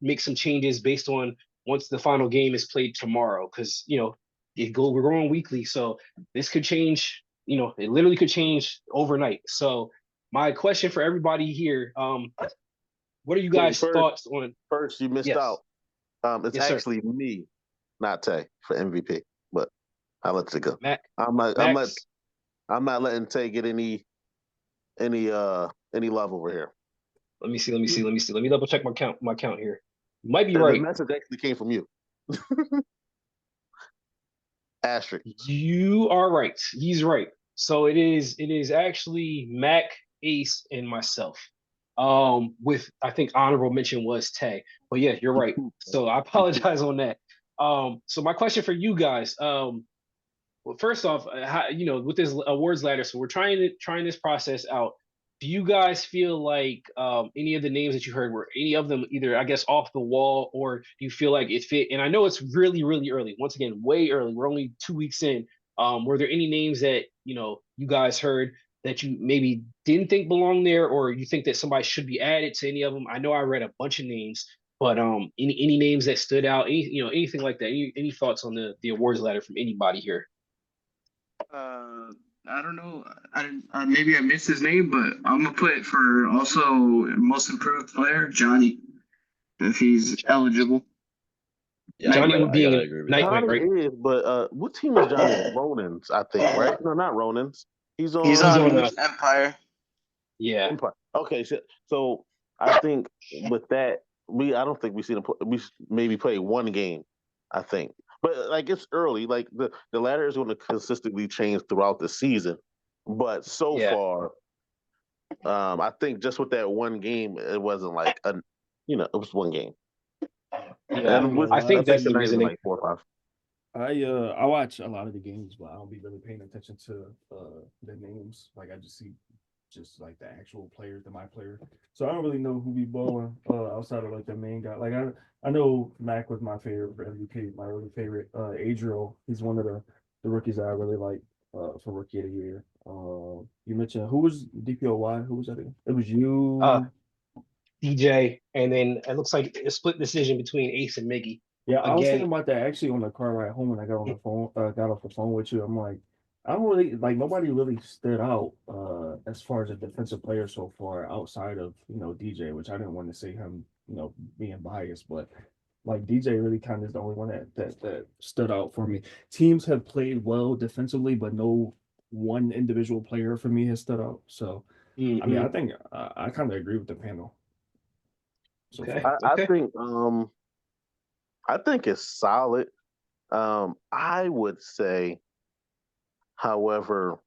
make some changes based on once the final game is played tomorrow, because we're going weekly, so this could change. It literally could change overnight. So my question for everybody here, what are you guys' thoughts on? First, you missed out. It's actually me, not Tay, for MVP. But I'll let it go. I'm not letting Tay get any love over here. Let me see. Let me double check my count here. You might be right. The message actually came from you. Asterisk. You are right. He's right. So it is actually Mac, Ace, and myself. With, I think, honorable mention was Tay. But yeah, you're right. So I apologize on that. So my question for you guys, well, first off, with this awards ladder, so we're trying this process out. Do you guys feel like any of the names that you heard, were any of them either, I guess, off the wall, or do you feel like it fit? And I know it's really, really early. Once again, way early. We're only 2 weeks in. Were there any names that you guys heard that you maybe didn't think belonged there, or you think that somebody should be added to any of them? I know I read a bunch of names, but any names that stood out, anything like that? Any thoughts on the awards ladder from anybody here? I don't know. Maybe I missed his name, but I'm gonna put for also Most Improved Player Johnny, if he's eligible. Yeah, Johnny being I agree with Night that. Wing, right? Is, but what team is Johnny? Ronins, I think, right? No, not Ronins. He's on Empire. Yeah. Empire. Okay, so I think with that, I don't think we see him. We maybe play 1 game, I think. But like, it's early. Like the ladder is going to consistently change throughout the season. But so far, I think just with that 1 game, it wasn't like it was 1 game. Yeah, and I think that's the reasoning. like 4 or 5. I watch a lot of the games, but I don't be really paying attention to the names. Like, I just see just like the actual players, my players. So I don't really know who be balling outside of like the main guy. Like I know Mac was my favorite for MVP. My really favorite, Adriel. He's one of the rookies that I really like for Rookie of the Year. You mentioned, who was DPOY? Who was that again? It was you. DJ, and then it looks like a split decision between Ace and Miggy. Yeah, I was thinking about that actually on the car ride home when I got on the phone. Got off the phone with you. I'm like, I don't really like, nobody really stood out as far as a defensive player so far outside of DJ, which I didn't want to say him being biased, but Like DJ really kind of is the only one that stood out for me. Teams have played well defensively, but no one individual player for me has stood out. So, I mean, Hmm. I think I kind of agree with the panel so Okay. far. Okay. I think it's solid. I would say, however,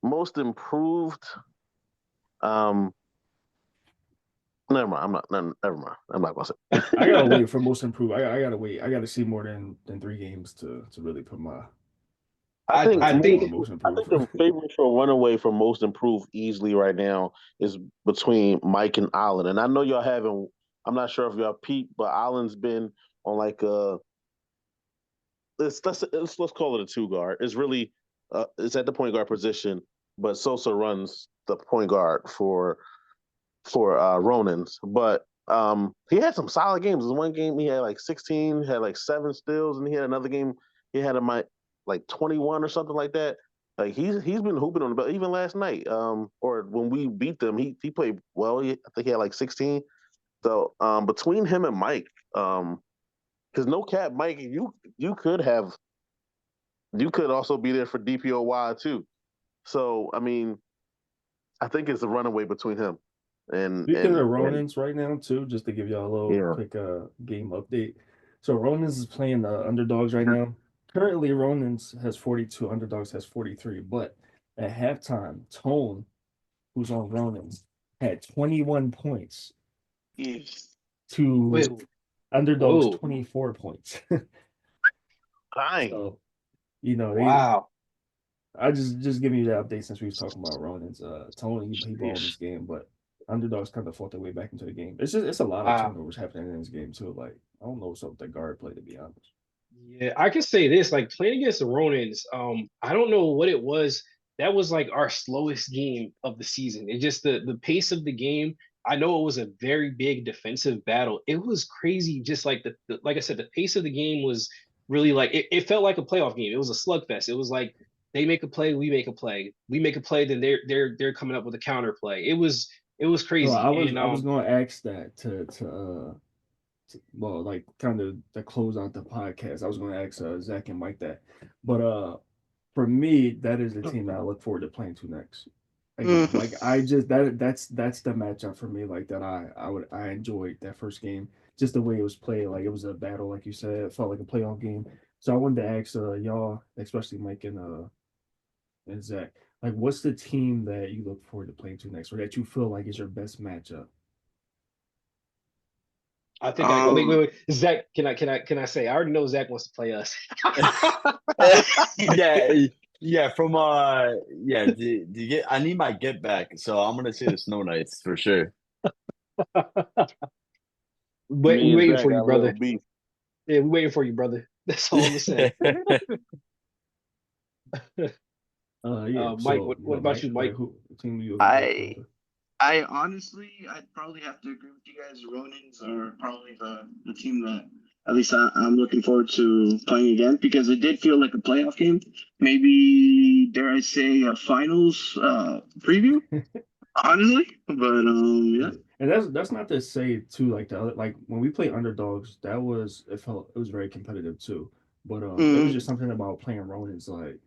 most improved. Um, never mind. Never mind. I'm not gonna say. I gotta wait for most improved. I gotta wait. I gotta see more than 3 games to really put my I think I take most. on think most I improved. think the favorite for runaway for most improved easily right now is between Mike and Allen. And I know y'all haven't. I'm not sure if y'all peeped, but Allen's been on like a let's call it a two guard. It's really it's at the point guard position, but Sosa runs the point guard for Ronins. But he had some solid games. In one game he had like 16, had like 7 steals, and he had another game he had him like 21 or something like that. Like he's been hooping on the belt even last night. Or when we beat them, he played well. I think he had like 16. So between him and Mike, because no cap, Mike, you could also be there for DPOY too. So I mean, I think it's a runaway between him Speaking of and Ronins right now, too, just to give y'all a little yeah. quick game update. So Ronins is playing the underdogs right now. Currently, Ronins has 42, underdogs has 43. But at halftime, Tone, who's on Ronins, had 21 points Yes. to wait. underdogs Whoa. 24 points. Dang. So, they Wow. I just giving you that update since we was talking about Ronins. Tony he balled in this game, but underdogs kind of fought their way back into the game. It's a lot of Wow. turnovers happening in this game too. Like I don't know what's up with the guard play to be honest. Yeah, I can say this, like playing against the Ronins, I don't know what it was. That was like our slowest game of the season. It just the pace of the game. I know it was a very big defensive battle. It was crazy, just like like I said, the pace of the game was really like it felt like a playoff game. It was a slugfest. It was like they make a play, we make a play. We make a play, then they're coming up with a counter play. It was So I crazy. was And I was going to ask that well, like kind of to close out the podcast. I was going to ask Zach and Mike that, but for me, that is the team that I look forward to playing to next. Again, like I just that's the matchup for me. Like that I enjoyed that first game, just the way it was played. Like it was a battle, like you said, it felt like a playoff game. So I wanted to ask y'all, especially Mike and Zach, like what's the team that you look forward to playing to next, or that you feel like is your best matchup? I think I wait, wait, Um, wait. Zach, can I say I already know Zach wants to play us. Yeah, yeah. From yeah. Do you get? I need my get back, so I'm gonna say the Snow Knights for sure. Wait, we Me and waiting Zach for you, got a little brother. beef. Yeah, we waiting for you, brother. That's all I'm gonna say. Yeah. Mike, So, what about you, Like Mike? who team you looking forward to playing I to? I honestly, I'd probably have to agree with you guys. Ronins are probably the team that at least I'm looking forward to playing again because it did feel like a playoff game. Maybe dare I say a finals preview, honestly. But yeah. Yeah. And that's not to say too like the other like when we play underdogs, it was very competitive too. But it was Mm, just something about playing Ronins like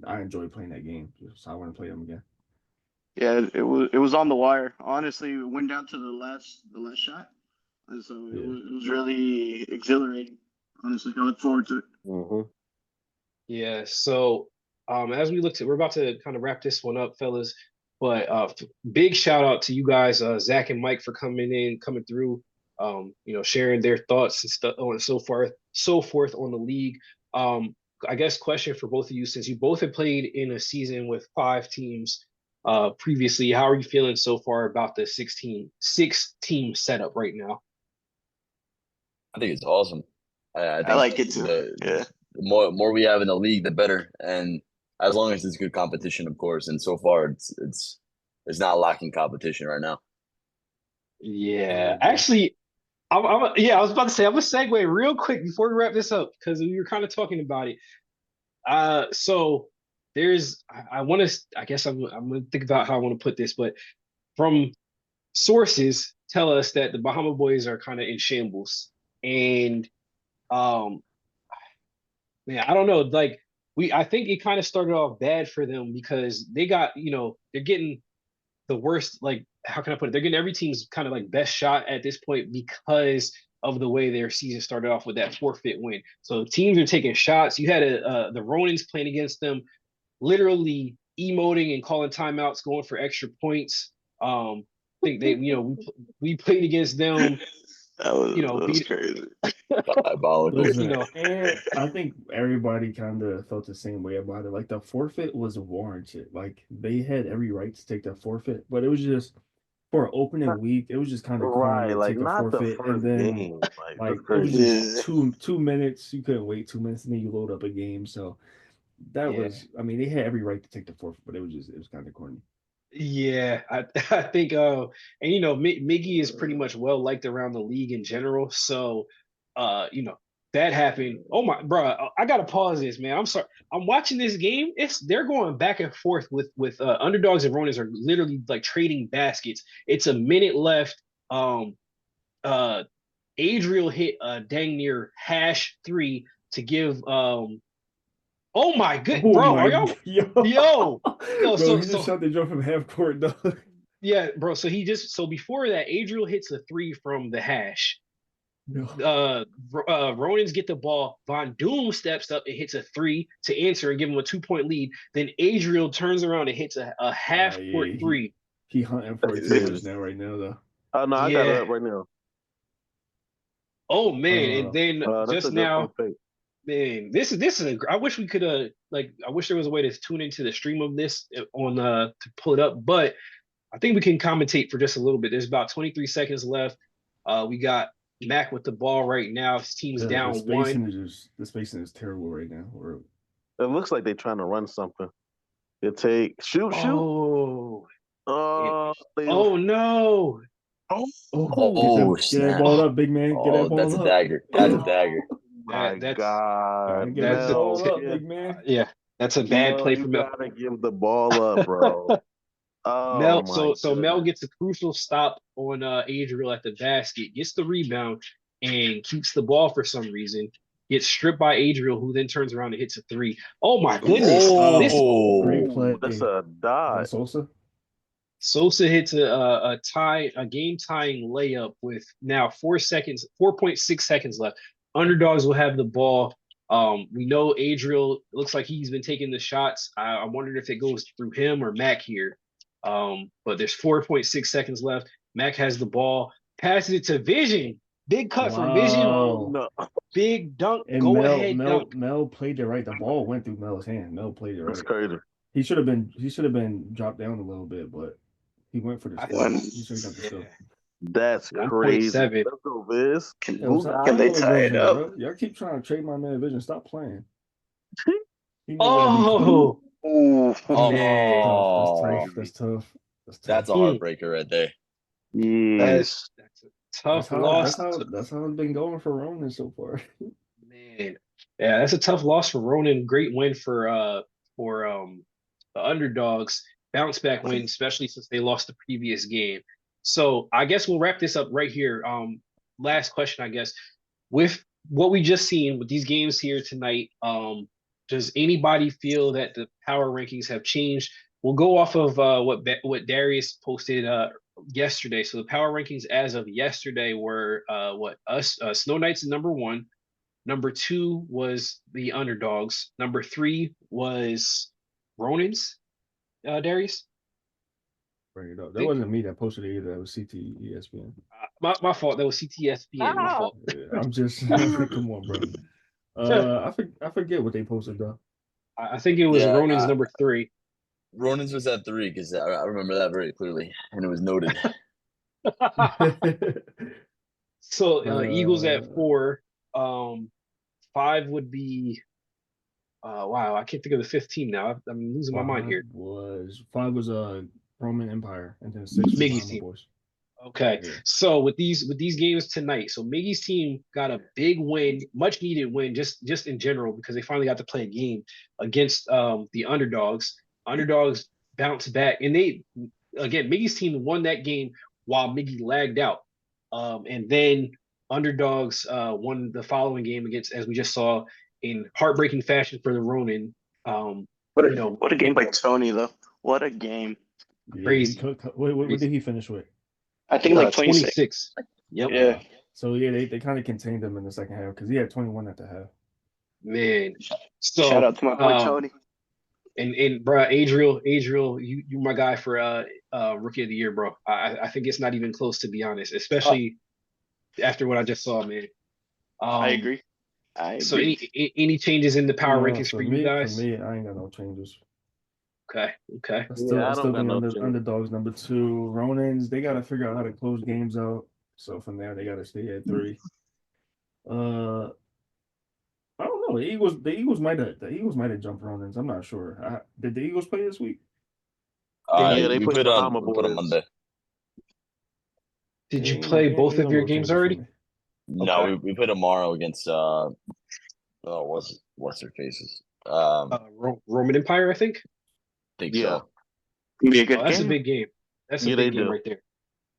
I enjoy playing that game. So I want to play them again. yeah, it was on the wire. Honestly, it went down to the last shot. And so it Yeah. was it was really exhilarating. Honestly, I look forward to it. Mm-hmm. Yeah. So, as we're about to kind of wrap this one up, fellas. But big shout out to you guys, Zach and Mike, for coming through, sharing their thoughts and stuff on so forth on the league. I guess question for both of you, since you both have played in a season with 5 teams previously, how are you feeling so far about the 6 team setup right now? I think it's awesome. I I think like it too. Yeah. the more we have in the league, the better. And as long as it's good competition, of course. And so far, it's not lacking competition right now. Yeah, Agree. actually, yeah, I was about to say I'm gonna segue real quick before we wrap this up because we were kind of talking about it. So I want to, I guess I'm gonna think about how I want to put this, but from sources tell us that the Bahama Boys are kind of in shambles, and um, man, I don't know. Like I think it kind of started off bad for them because they got, they're getting the worst. Like, how can I put it? They're getting every team's kind of like best shot at this point because of the way their season started off with that forfeit win. So teams are taking shots. You had the Ronins playing against them, literally emoting and calling timeouts, going for extra points. I think they, we played against them. That was, Beat, crazy. Diabolical. Listen, and I think everybody kind of felt the same way about it. Like the forfeit was warranted. Like they had every right to take that forfeit, but it was just for opening week. It was just kind of corny to Like take a not the forfeit, and first then game. like the it was first just 2 minutes. You couldn't wait 2 minutes, and then you load up a game. So that Yeah. was. I mean, they had every right to take the forfeit, but it was kind of corny. Yeah, I think and Miggy is pretty much well liked around the league in general. So that happened. Oh my bro, I gotta pause this, man. I'm sorry. I'm watching this game. They're going back and forth with underdogs and Ronins are literally like trading baskets. It's a minute left. Adriel hit a dang near #3 to give oh my good Oh bro, my are y'all yo yo bro, so he just shot the jump from half court, though. Yeah, bro. So before that, Adriel hits a 3 from the hash. No. Ronins get the ball. Von Doom steps up and hits a 3 to answer and give him a 2-point lead. Then Adriel turns around and hits a half court Yeah, 3. He hunting for a touchdown right now, though. Oh no, I got it up right now. Oh man, and then just now, man, this is I wish we could I wish there was a way to tune into the stream of this on to pull it up, but I think we can commentate for just a little bit. There's about 23 seconds left. We got Mac with the ball right now. His team's down the spacing is terrible right now. It looks like they're trying to run something. They take shoot. Oh no. Get that ball up, big man. Get that ball up. That's a dagger. That's a dagger. My God. Get that ball up, big man. Yeah, that's a bad play for Mel. You gotta give the ball up, bro. Mel, so Mel gets a crucial stop on Adriel at the basket, gets the rebound, and keeps the ball for some reason. Gets stripped by Adriel, who then turns around and hits a 3. Oh my goodness! Great play. That's a dodge. Sosa hits a game tying layup with now 4.6 seconds left. Underdogs will have the ball. We know Adriel looks like he's been taking the shots. I wondered if it goes through him or Mac here. But there's 4.6 seconds left. Mac has the ball, passes it to Vision. Big cut from Vision. No. Big dunk. And Mel played it right. The ball went through Mel's hand. Mel played it right. That's crazy. He should have been dropped down a little bit, but he went for the steal. He should have got the steal. That's crazy. Let's go, Viz. Can they tie it up? Bro. Y'all keep trying to trade my man Vision. Stop playing. Oh. That's tough. That's a heartbreaker right there. Yes. That's a tough loss. That's how it's been going for Ronan so far. Man. Yeah, that's a tough loss for Ronan. Great win for the underdogs. Bounce back win, especially since they lost the previous game. So I guess we'll wrap this up right here. Last question, I guess. With what we just seen with these games here tonight, does anybody feel that the power rankings have changed? We'll go off of what Darius posted yesterday. So the power rankings as of yesterday were Snow Knights number 1. Number 2 was the underdogs. Number 3 was Ronins. Darius? Bring it up. That wasn't me that posted it either. That was CT ESPN. My fault. That was CTSPN. My fault. Yeah, I'm just come on, bro. I forget what they posted though. I think it was Ronins number 3. Ronins was at 3 because I remember that very clearly, and it was noted. So Eagles at 4. 5 would be. Wow, I can't think of the 15 now. I'm losing my mind here. 5 was Roman Empire, and then 6 was Miggy's team. Boys. Okay, yeah. So with these games tonight, so Miggy's team got a big win, much needed win, just in general because they finally got to play a game against the underdogs. Underdogs bounced back, and Miggy's team won that game while Miggy lagged out. And then underdogs won the following game against, as we just saw, in heartbreaking fashion for the Ronin. What a game by Tony though. What a game. Yeah, Crazy. What did he finish with? I think like 26. 26. Yep. Yeah. So yeah, they kind of contained him in the second half because he had 21 at the half. Man. So Shout out to my boy Tony. And bro, Adriel, you my guy for rookie of the year, bro. I think it's not even close, to be honest, especially after what I just saw, man. I agree. So any changes in the power rankings for you guys? For me, I ain't got no changes. Okay. I still I don't got think no change. underdogs number 2. Ronins, they gotta figure out how to close games out. So from there, they gotta stay at 3. I don't know. The Eagles might have jumped Ronins. I'm not sure. Did the Eagles play this week? Yeah, they we put put the on Bahama we put on Boys. Monday. Did you play both of your games already? No, Okay. we put tomorrow against what's their faces? Roman Empire, I think. Think Yeah. so. Can be a good That's game. a big game. That's a Yeah, big they game do. right there.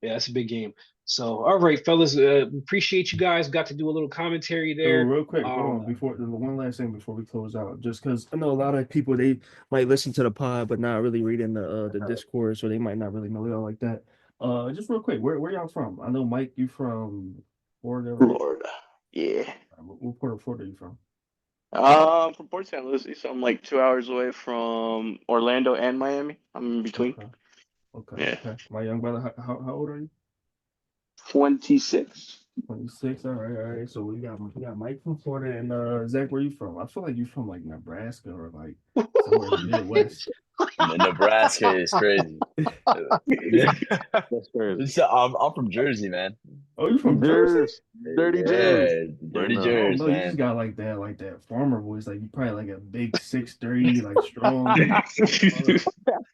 Yeah, that's a big game. So, all right, fellas, appreciate you guys. Got to do a little commentary there. Real quick, hold on. Before the one last thing before we close out, just because I know a lot of people they might listen to the pod but not really reading the Discord, so they might not really know y'all like that. Just real quick, where y'all from? I know Mike, you from Florida. Right? Florida. Yeah. What part of Florida are you from? From Port St. Lucie, so I'm like 2 hours away from Orlando and Miami. I'm in between. Okay. My young brother, how old are you? 26. 26. All right. So we got Mike from Florida and Zach, where you from? I feel like you from like Nebraska or like somewhere in the Midwest. Nebraska is crazy. That's crazy. So, I'm from Jersey, man. Oh, you from Jersey? Dirty Yeah, Jersey. dirty No. Jersey, No, you man. just got like that farmer voice. Like you probably like a big 6'3", like strong. I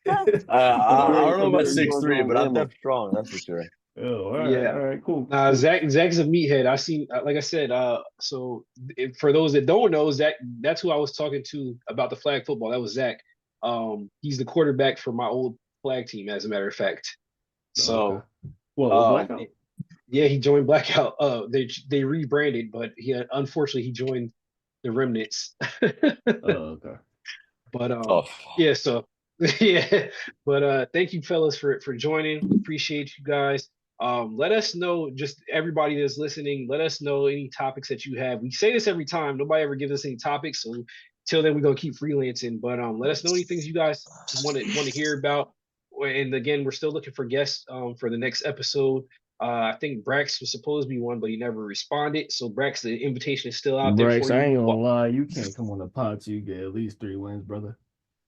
don't know about 6'3", but I'm definitely strong. That's for sure. Oh, all right, cool. Zach's a meathead. I seen, like I said, so for those that don't know, that's who I was talking to about the flag football. That was Zach. He's the quarterback for my old flag team, as a matter of fact. So, Blackout? Yeah, he joined Blackout. They rebranded, but unfortunately he joined the Remnants. Okay. But yeah, so yeah. But thank you fellas for joining. Appreciate you guys. Let us know, just everybody that's listening, let us know any topics that you have. We say this every time, nobody ever gives us any topics, so till then we're gonna keep freelancing. But let us know any things you guys want to hear about. And again, we're still looking for guests for the next episode. I think Brax was supposed to be one, but he never responded. So Brax, the invitation is still out there for you. I ain't gonna lie, you can't come on the pod till you get at least 3 wins, brother.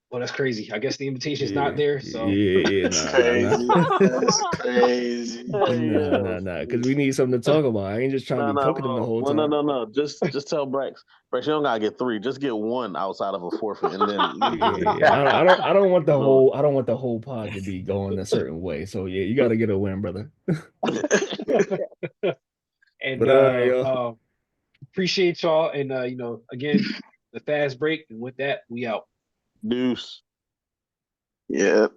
Well, that's crazy. I guess the invitation is not there. So That's crazy. That's crazy. Nah. Because we need something to talk about. I ain't just trying to be talking to them the whole time. No. Just tell Brax. Brax, you don't gotta get 3. Just get 1 outside of a forfeit, and then I don't want the whole pod to be going a certain way. So yeah, you got to get a win, brother. And appreciate y'all. And again, the fast break. And with that, we out. Deuce. Yeah.